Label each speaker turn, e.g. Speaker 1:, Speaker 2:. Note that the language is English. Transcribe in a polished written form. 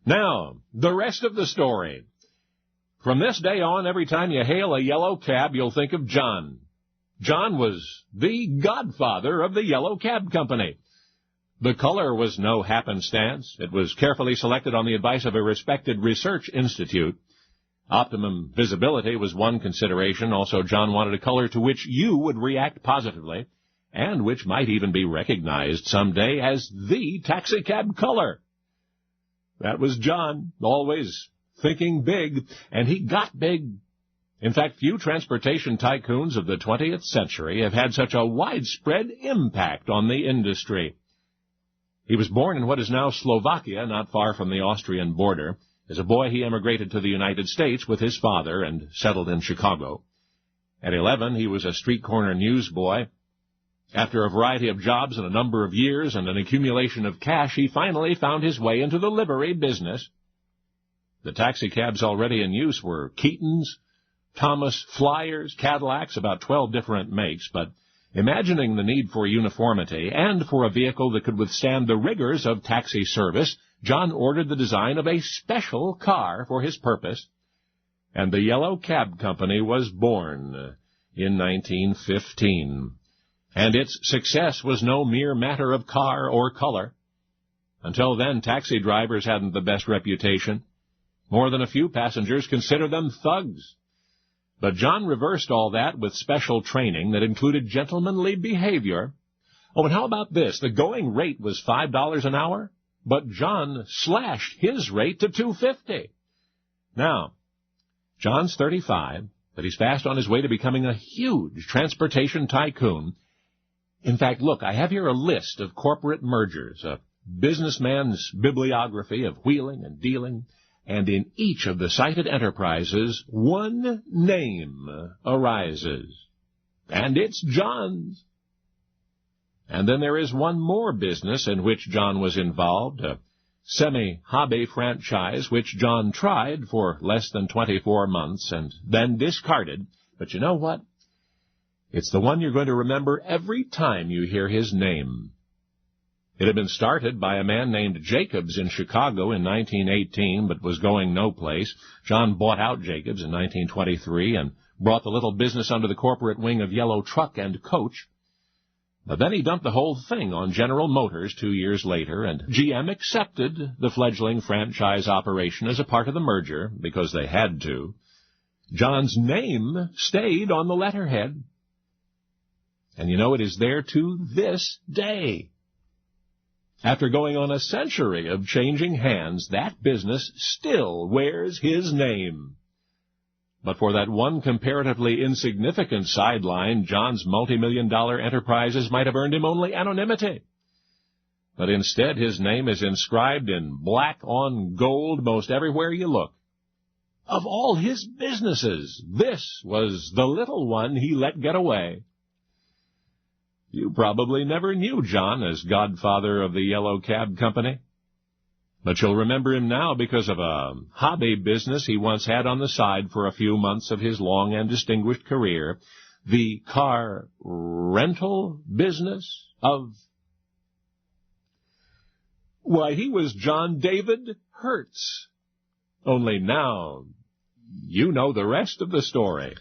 Speaker 1: Now, the rest of the story. From this day on, every time you hail a yellow cab, you'll think of John. John was the godfather of the yellow cab company. The color was no happenstance. It was carefully selected on the advice of a respected research institute. Optimum visibility was one consideration. Also, John wanted a color to which you would react positively, and which might even be recognized someday as the taxicab color. That was John, always thinking big, and he got big. In fact, few transportation tycoons of the 20th century have had such a widespread impact on the industry. He was born in what is now Slovakia, not far from the Austrian border. As a boy, he emigrated to the United States with his father and settled in Chicago. At 11, he was a street corner newsboy. After a variety of jobs and a number of years and an accumulation of cash, he finally found his way into the livery business. The taxicabs already in use were Keatons, Thomas Flyers, Cadillacs, about 12 different makes, but imagining the need for uniformity and for a vehicle that could withstand the rigors of taxi service, John ordered the design of a special car for his purpose, and the Yellow Cab Company was born in 1915. And its success was no mere matter of car or color. Until then, taxi drivers hadn't the best reputation. More than a few passengers considered them thugs. But John reversed all that with special training that included gentlemanly behavior. Oh, and how about this? The going rate was $5 an hour, but John slashed his rate to $2.50. Now, John's 35, but he's fast on his way to becoming a huge transportation tycoon. In fact, look, I have here a list of corporate mergers, a businessman's bibliography of wheeling and dealing, and in each of the cited enterprises, one name arises, and it's John's. And then there is one more business in which John was involved, a semi-hobby franchise which John tried for less than 24 months and then discarded. But you know what? It's the one you're going to remember every time you hear his name. It had been started by a man named Jacobs in Chicago in 1918, but was going no place. John bought out Jacobs in 1923 and brought the little business under the corporate wing of Yellow Truck and Coach. But then he dumped the whole thing on General Motors 2 years later, and GM accepted the fledgling franchise operation as a part of the merger because they had to. John's name stayed on the letterhead. And you know, it is there to this day. After going on a century of changing hands, that business still wears his name. But for that one comparatively insignificant sideline, John's multi-million-dollar enterprises might have earned him only anonymity. But instead, his name is inscribed in black on gold most everywhere you look. Of all his businesses, this was the little one he let get away. You probably never knew John as godfather of the Yellow Cab Company. But you'll remember him now because of a hobby business he once had on the side for a few months of his long and distinguished career, the car rental business of... Why, he was John David Hertz. Only now, you know the rest of the story.